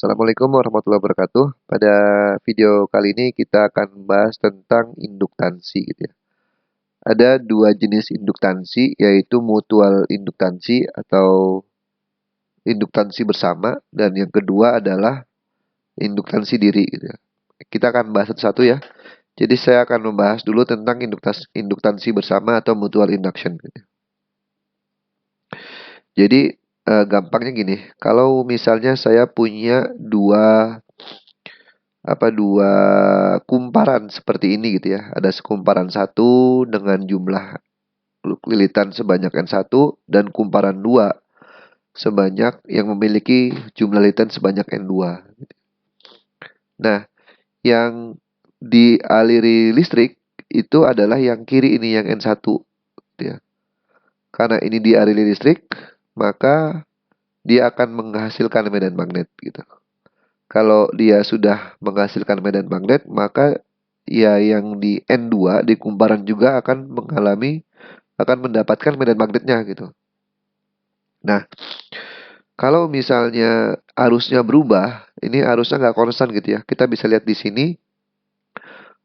Assalamualaikum warahmatullahi wabarakatuh. Pada video kali ini kita akan membahas tentang induktansi gitu ya. Ada dua jenis induktansi, yaitu mutual induktansi atau induktansi bersama, dan yang kedua adalah induktansi diri gitu ya. Kita akan bahas satu-satu ya. Jadi saya akan membahas dulu tentang induktansi bersama atau mutual induction gitu ya. Jadi gampangnya gini, kalau misalnya saya punya dua kumparan seperti ini gitu ya. Ada kumparan satu dengan jumlah lilitan sebanyak N1 dan kumparan 2 sebanyak yang memiliki jumlah lilitan sebanyak N2. Nah, yang dialiri listrik itu adalah yang kiri ini yang N1 gitu ya. Karena ini dialiri listrik, maka dia akan menghasilkan medan magnet gitu. Kalau dia sudah menghasilkan medan magnet, maka ya yang di N2 di kumparan juga akan mendapatkan medan magnetnya gitu. Nah, kalau misalnya arusnya berubah, ini arusnya nggak konstan gitu ya. Kita bisa lihat di sini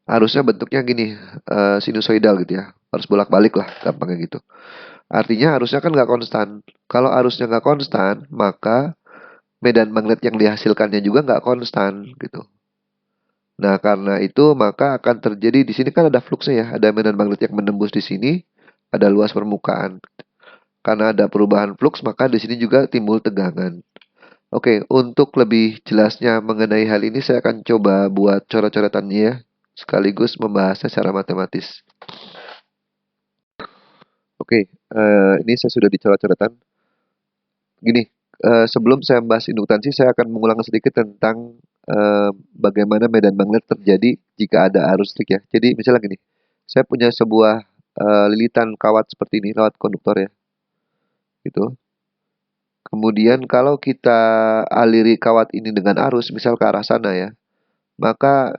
arusnya bentuknya gini, sinusoidal gitu ya. Harus bolak-balik lah, gampangnya gitu. Artinya arusnya kan nggak konstan. Kalau arusnya nggak konstan, maka medan magnet yang dihasilkannya juga nggak konstan gitu. Nah, karena itu maka akan terjadi di sini kan ada fluksnya ya, ada medan magnet yang menembus di sini, ada luas permukaan. Karena ada perubahan fluks, maka di sini juga timbul tegangan. Oke, untuk lebih jelasnya mengenai hal ini saya akan coba buat coret-coretannya ya, sekaligus membahasnya secara matematis. Oke, ini saya sudah dicoret-coretan. Gini, sebelum saya membahas induktansi, saya akan mengulang sedikit tentang bagaimana medan magnet terjadi jika ada arus listrik ya. Jadi misalnya gini, saya punya sebuah lilitan kawat seperti ini, kawat konduktor ya, gitu. Kemudian kalau kita aliri kawat ini dengan arus, misal ke arah sana ya, maka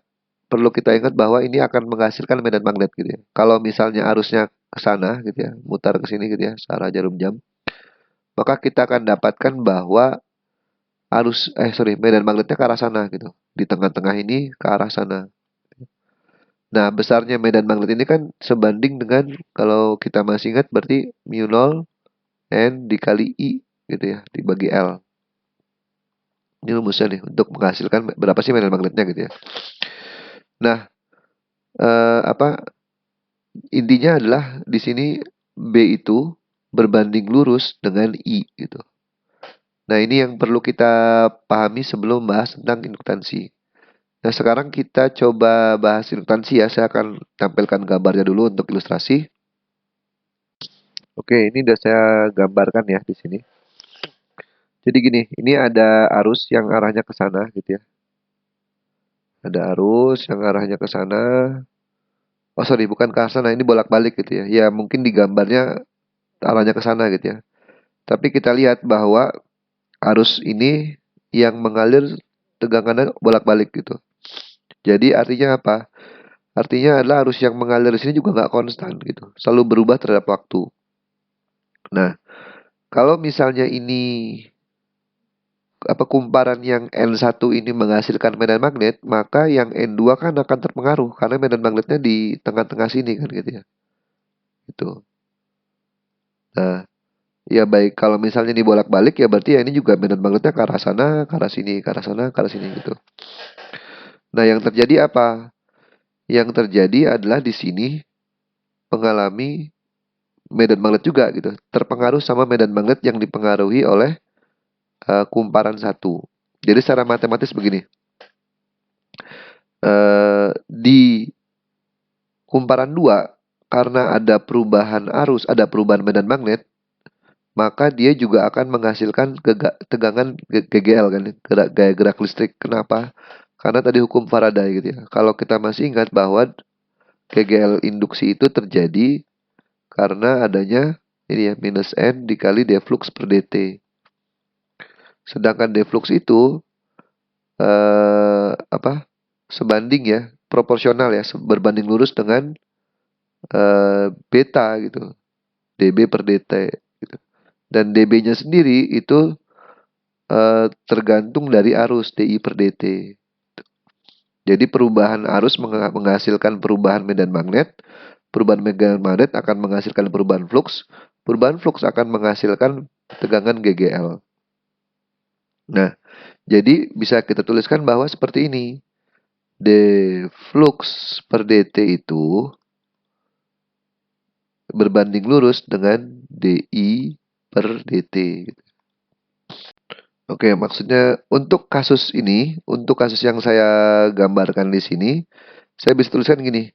perlu kita ingat bahwa ini akan menghasilkan medan magnet gitu ya. Kalau misalnya arusnya ke sana gitu ya, mutar ke sini gitu ya, searah jarum jam, maka kita akan dapatkan bahwa medan magnetnya ke arah sana gitu. Di tengah-tengah ini ke arah sana. Nah, besarnya medan magnet ini kan sebanding dengan kalau kita masih ingat berarti mu 0 N dikali I gitu ya, dibagi L. Ini rumusnya nih untuk menghasilkan berapa sih medan magnetnya gitu ya. Nah, eh, apa intinya adalah di sini B itu berbanding lurus dengan I gitu. Nah, ini yang perlu kita pahami sebelum bahas tentang induktansi. Nah, sekarang kita coba bahas induktansi ya. Saya akan tampilkan gambarnya dulu untuk ilustrasi. Oke, ini udah saya gambarkan ya di sini. Jadi gini, ini ada arus yang arahnya ke sana gitu ya. Ada arus yang arahnya ke sana. Oh sorry, bukan ke sana, ini bolak-balik gitu ya. Ya mungkin di gambarnya arahnya ke sana gitu ya. Tapi kita lihat bahwa arus ini yang mengalir tegangannya bolak-balik gitu. Jadi artinya apa? Artinya adalah arus yang mengalir di sini juga nggak konstan gitu. Selalu berubah terhadap waktu. Nah, kalau misalnya ini kumparan yang N1 ini menghasilkan medan magnet, maka yang N2 kan akan terpengaruh karena medan magnetnya di tengah-tengah sini kan gitu ya. Itu. Nah, ya baik kalau misalnya dibolak-balik ya berarti ya ini juga medan magnetnya ke arah sana, ke arah sini, ke arah sana, ke arah sini gitu. Nah, yang terjadi apa? Yang terjadi adalah di sini mengalami medan magnet juga gitu. Terpengaruh sama medan magnet yang dipengaruhi oleh kumparan satu. Jadi secara matematis begini. Di kumparan 2 karena ada perubahan arus, ada perubahan medan magnet, maka dia juga akan menghasilkan tegangan GGL kan, gaya gerak listrik. Kenapa? Karena tadi hukum Faraday gitu ya. Kalau kita masih ingat bahwa GGL induksi itu terjadi karena adanya ini ya minus N dikali D flux per dt. Sedangkan D flux itu eh, apa? Sebanding ya, proporsional ya, berbanding lurus dengan beta gitu, dB per dt gitu. Dan dB-nya sendiri itu tergantung dari arus dI per dt. Jadi perubahan arus menghasilkan perubahan medan magnet. Perubahan medan magnet akan menghasilkan perubahan flux. Perubahan flux akan menghasilkan tegangan GGL. Nah, jadi bisa kita tuliskan bahwa seperti ini. D flux per dt itu berbanding lurus dengan dI per dt. Oke, maksudnya untuk kasus ini, untuk kasus yang saya gambarkan di sini, saya bisa tuliskan gini.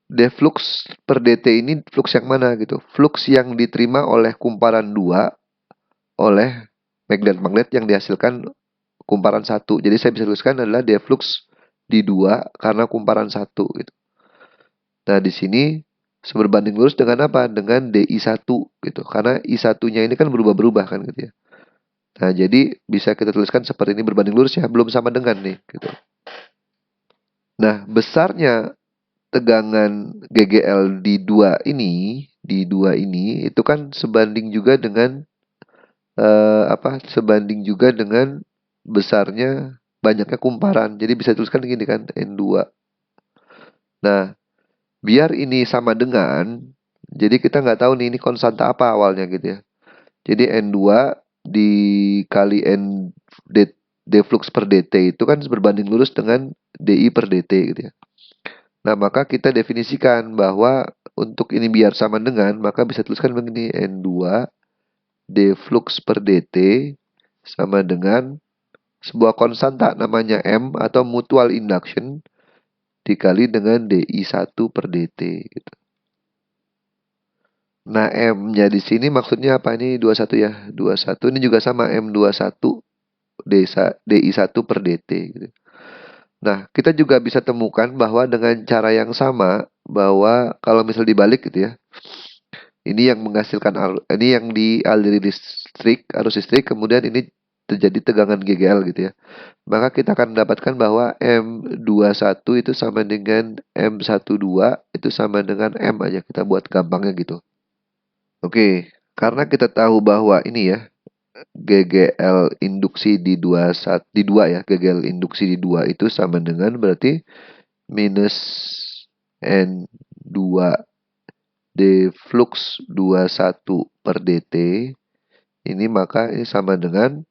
D flux per dt ini flux yang mana gitu? Flux yang diterima oleh kumparan 2 oleh magnet yang dihasilkan kumparan 1. Jadi saya bisa tuliskan adalah D flux di 2 karena kumparan 1 gitu. Nah, di sini seberbanding lurus dengan apa? Dengan DI1 gitu. Karena I1-nya ini kan berubah-berubah kan gitu ya. Nah, jadi bisa kita tuliskan seperti ini berbanding lurus ya, belum sama dengan nih gitu. Nah, besarnya tegangan GGL di 2 ini itu kan sebanding juga dengan sebanding juga dengan besarnya banyaknya kumparan. Jadi bisa tuliskan gini kan, N2. Nah, biar ini sama dengan, jadi kita nggak tahu nih ini konstanta apa awalnya gitu ya. Jadi N2 dikali D flux per dt itu kan berbanding lurus dengan dI per dt gitu ya. Nah, maka kita definisikan bahwa untuk ini biar sama dengan, maka bisa tuliskan begini, N2 D flux per dt sama dengan sebuah konstanta namanya M atau mutual induction dikali dengan dI1 per dt gitu. Nah, M-nya di sini maksudnya apa? Ini 21 ya. 21 ini juga sama M21 dI1 per dt gitu. Nah, kita juga bisa temukan bahwa dengan cara yang sama, bahwa kalau misal dibalik gitu ya, ini yang menghasilkan ini yang dialiri listrik, arus listrik, kemudian ini terjadi tegangan GGL gitu ya. Maka kita akan mendapatkan bahwa M21 itu sama dengan M12 itu sama dengan M aja, kita buat gampangnya gitu. Oke, karena kita tahu bahwa ini ya, GGL induksi di 2 ya, GGL induksi di 2 itu sama dengan berarti minus N2 D flux 21 per dt. Ini maka ini sama dengan,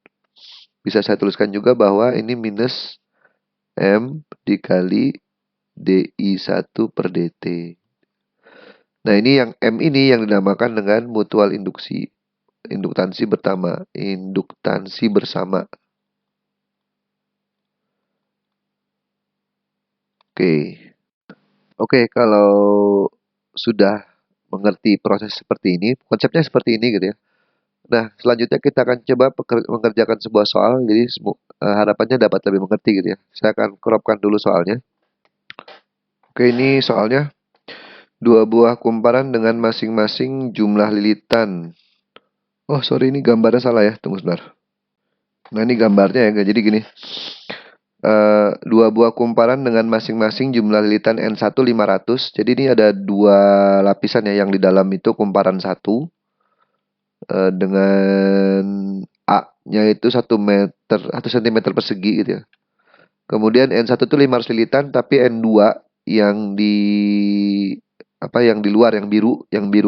bisa saya tuliskan juga bahwa ini minus M dikali DI1 per dt. Nah, ini yang M ini yang dinamakan dengan mutual induksi. Induktansi bersama. Oke, kalau sudah mengerti proses seperti ini, konsepnya seperti ini gitu ya. Nah, selanjutnya kita akan coba mengerjakan sebuah soal, jadi harapannya dapat lebih mengerti gitu ya. Saya akan cropkan dulu soalnya. Oke, ini soalnya 2 buah kumparan dengan masing-masing jumlah lilitan. Oh, sorry, ini gambarnya salah ya. Tunggu sebentar. Nah, ini gambarnya ya. Jadi gini. 2 buah kumparan dengan masing-masing jumlah lilitan N1 500. Jadi ini ada 2 lapisan ya, yang di dalam itu kumparan 1 dengan A-nya itu 1 meter 1 cm persegi gitu ya. Kemudian N1 itu 500 lilitan, tapi N2 yang yang di luar, yang biru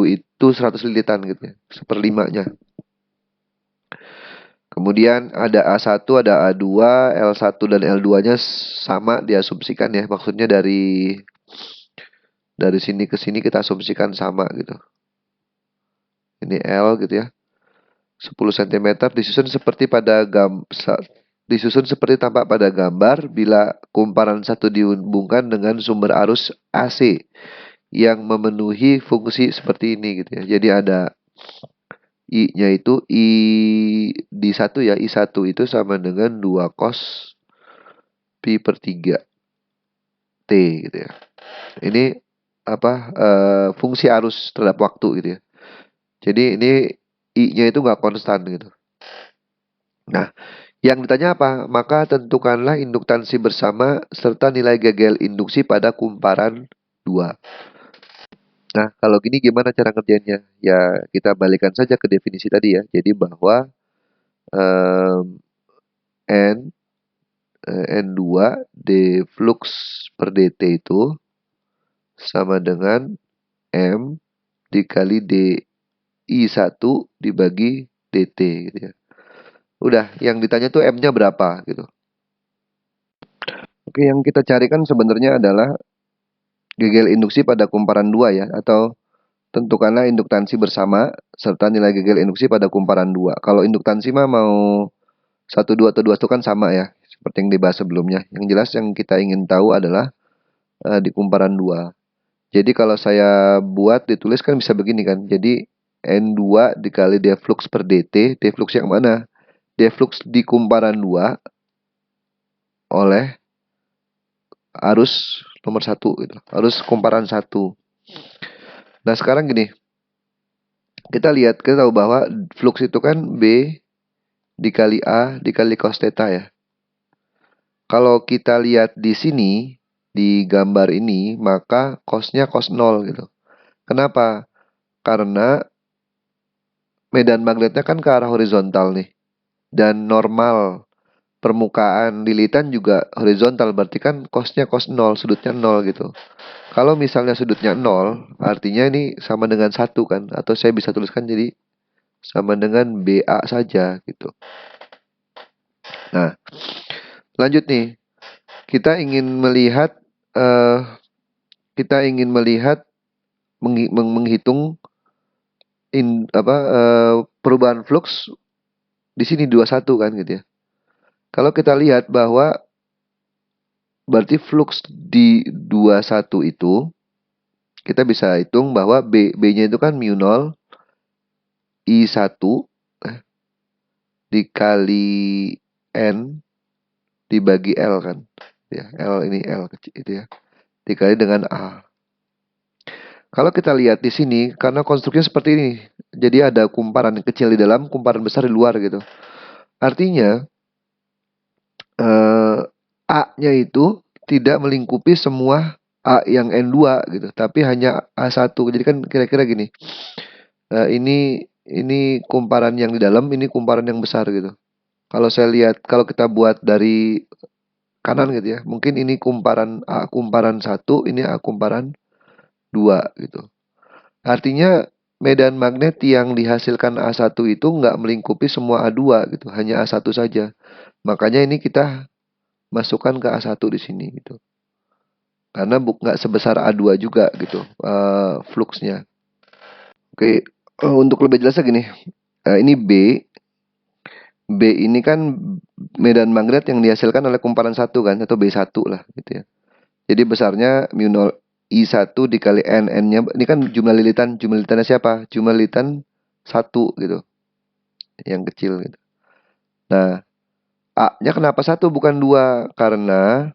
itu 100 lilitan gitu ya, 1/5-nya. Kemudian ada A1, ada A2, L1 dan L2-nya sama diasumsikan ya. Maksudnya dari sini ke sini kita asumsikan sama gitu. Ini L gitu ya. 10 cm disusun seperti tampak pada gambar bila kumparan satu dihubungkan dengan sumber arus AC yang memenuhi fungsi seperti ini gitu ya. Jadi ada I-nya itu I di 1 ya, I1 itu sama dengan 2 cos pi per 3 T gitu ya. Ini fungsi arus terhadap waktu gitu ya. Jadi ini I-nya itu nggak konstan gitu. Nah, yang ditanya apa? Maka tentukanlah induktansi bersama serta nilai GGL induksi pada kumparan 2. Nah, kalau gini gimana cara ngerjainnya? Ya, kita balikan saja ke definisi tadi ya. Jadi bahwa N N2 D flux per dt itu sama dengan M dikali DI1 dibagi dt gitu ya. Udah, yang ditanya tuh M-nya berapa gitu. Oke, yang kita carikan sebenarnya adalah gegel induksi pada kumparan 2 ya, atau tentukanlah induktansi bersama serta nilai gegel induksi pada kumparan 2. Kalau induktansi mah mau 1, 2 atau 2 itu kan sama ya, seperti yang dibahas sebelumnya. Yang jelas yang kita ingin tahu adalah di kumparan 2. Jadi kalau saya buat ditulis kan bisa begini kan. Jadi N2 dikali D flux per dt, D flux yang mana? D flux di kumparan 2 oleh arus nomor 1 gitu. Arus kumparan 1. Nah, sekarang gini. Kita tahu bahwa flux itu kan B dikali A dikali cos theta ya. Kalau kita lihat di sini, di gambar ini, maka cosnya cos 0 gitu. Kenapa? Karena medan magnetnya kan ke arah horizontal nih. Dan normal permukaan lilitan juga horizontal, berarti kan cosnya cos 0, sudutnya 0 gitu. Kalau misalnya sudutnya 0, artinya ini sama dengan 1 kan. Atau saya bisa tuliskan jadi sama dengan BA saja gitu. Nah, lanjut nih. Kita ingin melihat menghitung perubahan flux di sini 21 kan gitu ya. Kalau kita lihat bahwa berarti flux di 21 itu kita bisa hitung bahwa B-nya itu kan mu 0 I1 dikali N dibagi L kan. Ya, L ini L kecil itu ya. Dikali dengan A. Kalau kita lihat di sini, karena konstruksinya seperti ini, jadi ada kumparan kecil di dalam, kumparan besar di luar gitu. Artinya, A-nya itu tidak melingkupi semua A yang N2 gitu, tapi hanya A1. Jadi kan kira-kira gini, ini kumparan yang di dalam, ini kumparan yang besar gitu. Kalau saya lihat, kalau kita buat dari kanan gitu ya, mungkin ini kumparan A kumparan 1, ini A kumparan 2 gitu. Artinya medan magnet yang dihasilkan A1 itu nggak melingkupi semua A2 gitu, hanya A1 saja. Makanya ini kita masukkan ke A1 di sini gitu. Karena nggak sebesar A2 juga gitu fluxnya. Oke, untuk lebih jelasnya gini. Ini B. B ini kan medan magnet yang dihasilkan oleh kumparan 1 kan, atau B1 lah gitu ya. Jadi besarnya mu 0 I1 dikali N. N-nya ini kan jumlah lilitan. Jumlah lilitannya siapa? Jumlah lilitan 1 gitu. Yang kecil gitu. Nah, A-nya kenapa 1 bukan 2? Karena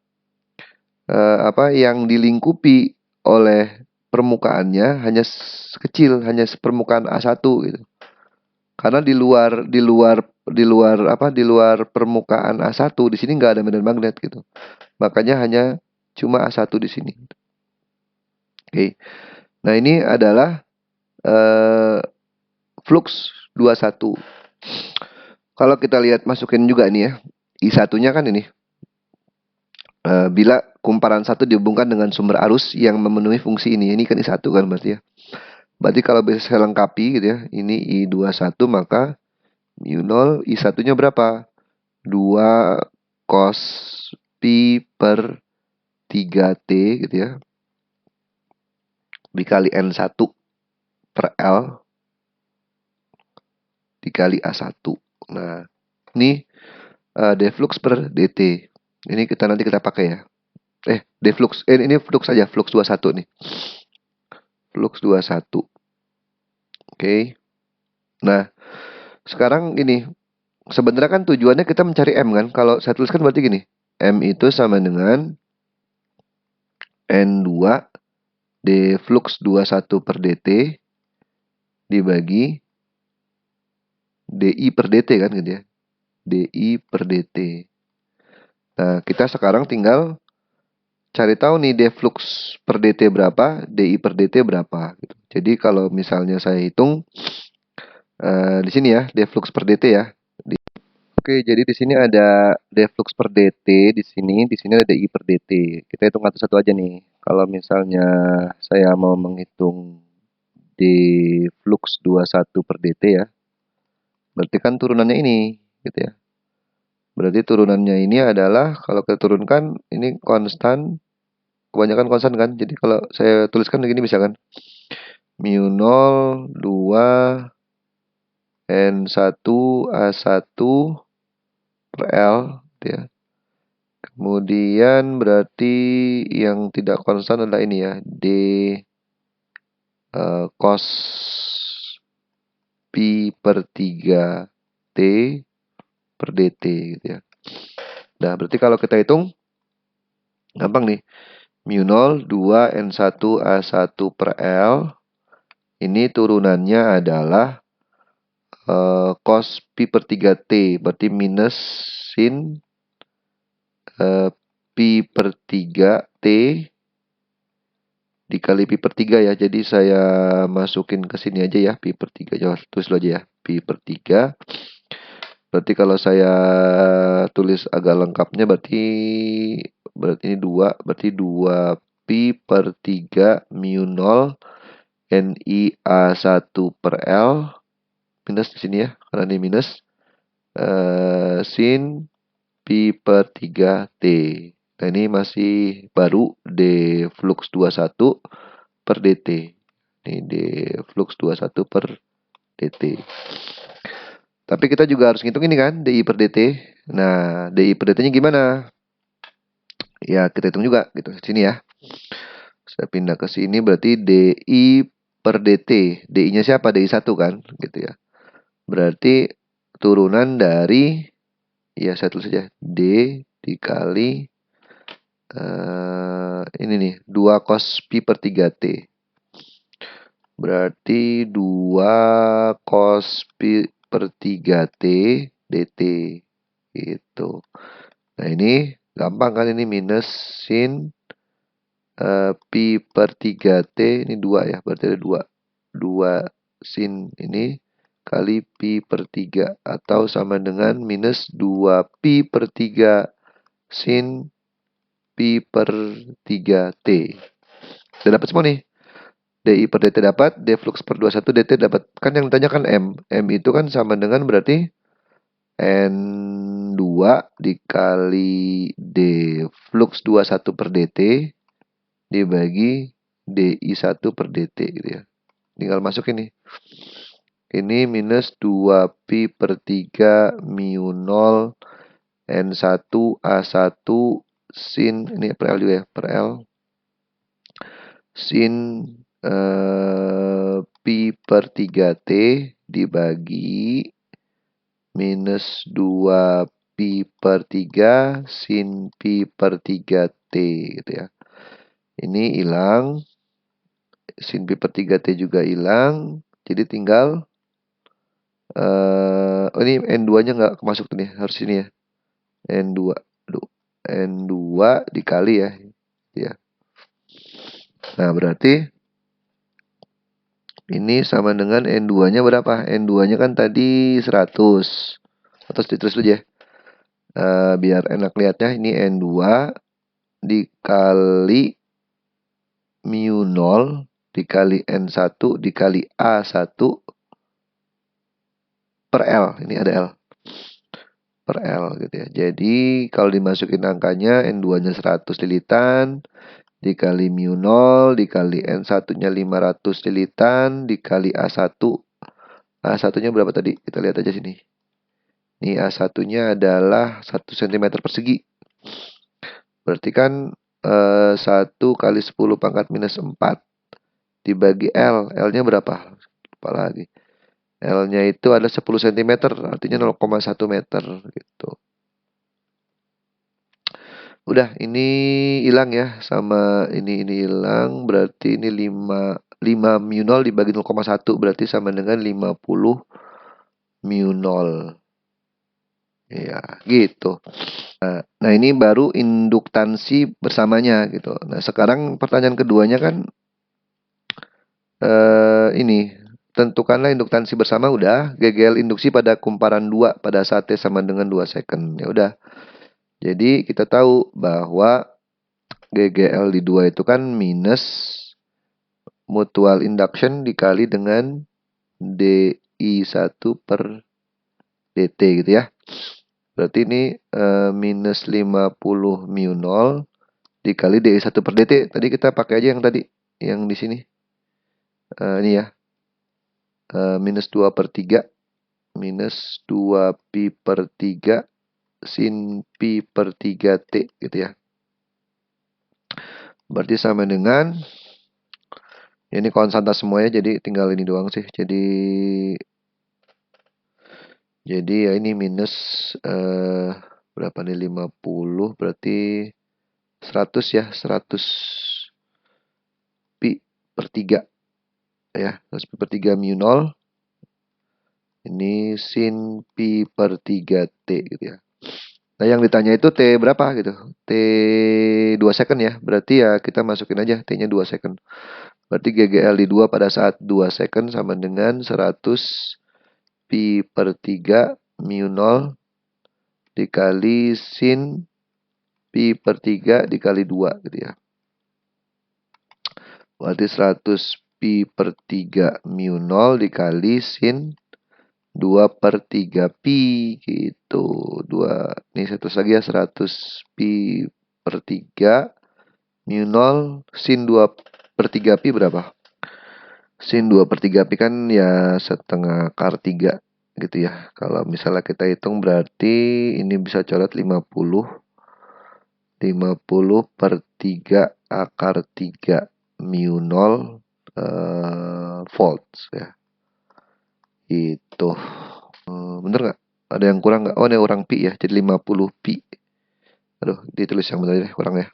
yang dilingkupi oleh permukaannya hanya kecil, hanya permukaan A1 gitu. Karena di luar permukaan A1 di sini nggak ada medan magnet gitu. Makanya hanya cuma A1 di sini. Oke. Nah, ini adalah flux 21. Kalau kita lihat masukin juga nih ya. I1-nya kan ini. Bila kumparan 1 dihubungkan dengan sumber arus yang memenuhi fungsi ini. Ini kan I1 kan berarti ya. Berarti kalau bisa saya lengkapi gitu ya. Ini I21 maka mu 0 I1-nya berapa? 2 cos pi per 3T gitu ya. Dikali N1 per L dikali A1. Nah, ini deflux per dt. Ini nanti kita pakai ya. Deflux. Ini flux saja, flux 21 nih. Flux 21. Oke. Nah, sekarang ini sebenarnya kan tujuannya kita mencari M kan. Kalau saya tuliskan berarti gini. M itu sama dengan N2 D flux 21 per dt dibagi DI per dt kan gitu ya. DI per dt. Nah, kita sekarang tinggal cari tahu nih D flux per dt berapa, DI per dt berapa gitu. Jadi kalau misalnya saya hitung di sini ya, D flux per dt ya. Oke, jadi di sini ada deflux per dt di sini ada dI per dt. Kita hitung satu-satu aja nih. Kalau misalnya saya mau menghitung deflux 21 per dt ya. Berarti kan turunannya ini, gitu ya. Berarti turunannya ini adalah kalau kita turunkan ini konstan, kebanyakan konstan kan. Jadi kalau saya tuliskan begini bisa kan? Mu 0, 2, N1, A1 per L, gitu ya. Kemudian berarti yang tidak konstan adalah ini ya, D cos pi per 3 T per dt gitu ya. Nah, berarti kalau kita hitung gampang nih. Mu 0, 2, N1, A1 per L. Ini turunannya adalah cos pi per 3 T. Berarti minus sin pi per 3 T dikali pi per 3 ya. Jadi saya masukin ke sini aja ya, pi per 3. Coba tulis dulu aja ya, pi per 3. Berarti kalau saya tulis agak lengkapnya berarti ini 2, berarti 2 pi per 3 mu 0 Ni A1 per L minus di sini ya, karena ini minus sin pi per 3 T. Nah, ini masih baru deflux 21 per dt. Ini deflux 21 per dt. Tapi kita juga harus ngitung ini kan, DI per dt. Nah, DI per dt-nya gimana? Ya, kita hitung juga gitu. Sini ya. Saya pindah ke sini berarti DI per dt. DI-nya siapa? DI 1 kan, gitu ya. Berarti turunan dari, ya saya tulis saja, D dikali ini nih, 2 cos pi per 3 T. Berarti 2 cos pi per 3 T dt. Gitu. Nah, ini gampang kan, ini minus sin pi per 3 T, ini 2 ya, berarti ada 2. 2 sin ini kali pi per 3 atau sama dengan minus 2 pi per 3 sin pi per 3 T. Sudah dapat semua nih. DI per dt dapat, deflux per 21 dt dapat. Kan yang ditanya kan M. M itu kan sama dengan berarti N2 dikali deflux 21 per dt dibagi DI1 per dt gitu ya. Tinggal masuk ini. Ini minus 2 pi per 3 mu 0 N1 A1 sin, ini per L juga ya, per L sin pi per 3T dibagi minus 2 pi per 3 sin pi per 3T gitu ya. Ini hilang. Sin pi per 3T juga hilang. Jadi tinggal ini N2-nya nggak masuk tuh nih, harus ini ya. N2 dikali ya. Ya. Nah, berarti ini sama dengan N2-nya berapa? N2-nya kan tadi 100. Terus ditulis dulu ya. Biar enak lihatnya, ini N2 dikali mu 0 dikali N1 dikali A1 per L. Ini ada L. Per L gitu ya. Jadi kalau dimasukin angkanya N2-nya 100 lilitan dikali mu 0 dikali N1-nya 500 lilitan dikali A1. A1-nya berapa tadi? Kita lihat aja sini. Ini A1-nya adalah 1 cm persegi. Berarti kan 1 kali 10 pangkat minus 4 dibagi L. L-nya berapa? Lupa lagi. L-nya itu ada 10 cm, artinya 0,1 meter gitu. Udah, ini hilang ya, sama ini hilang, berarti ini 5 mu 0 dibagi 0,1 berarti sama dengan 50 mu 0. Ya, gitu. Nah, ini baru induktansi bersamanya gitu. Nah, sekarang pertanyaan keduanya kan ini tentukanlah induktansi bersama udah. GGL induksi pada kumparan 2 pada saat T sama dengan 2 second. Ya udah. Jadi kita tahu bahwa GGL di 2 itu kan minus mutual induction dikali dengan DI1 per DT gitu ya. Berarti ini minus 50 mu 0 dikali DI1 per DT. Tadi kita pakai aja yang tadi, yang di sini. Ini ya. Minus 2 per 3. Minus 2 pi per 3 sin pi per 3T gitu ya. Berarti sama dengan, ini konstanta semuanya, jadi tinggal ini doang sih. Jadi ya ini minus berapa nih, 50 berarti 100 ya, 100 pi per 3 ya, 100 pi per 3 mu 0. Ini sin pi per 3T gitu ya. Nah, yang ditanya itu T berapa gitu. T 2 second ya. Berarti ya kita masukin aja T-nya 2 second. Berarti GGL di 2 pada saat 2 second sama dengan 100 pi per 3 mu 0 dikali sin pi per 3 dikali 2 gitu ya. Berarti 100 pi per 3 mu 0 dikali sin 2 per 3 pi gitu. 2, ini satu lagi ya, 100 pi per 3 mu 0 sin 2 per 3 pi berapa? Sin 2 per 3 pi kan ya setengah akar 3 gitu ya. Kalau misalnya kita hitung berarti ini bisa coret 50 per 3 akar 3 mu 0 volts ya. Itu. Bener nggak? Ada yang kurang nggak? Oh, ada kurang pi ya. Jadi 50 pi. Aduh, ditulis yang benar deh, kurang ya.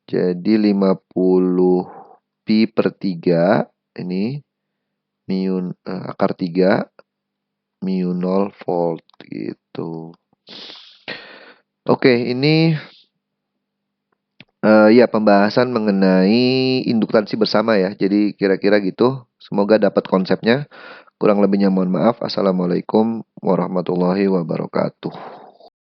Jadi 50 pi per 3 ini mu akar 3 mu 0 volt gitu. Oke, ini ya pembahasan mengenai induktansi bersama ya. Jadi kira-kira gitu. Semoga dapat konsepnya. Kurang lebihnya mohon maaf. Assalamualaikum warahmatullahi wabarakatuh.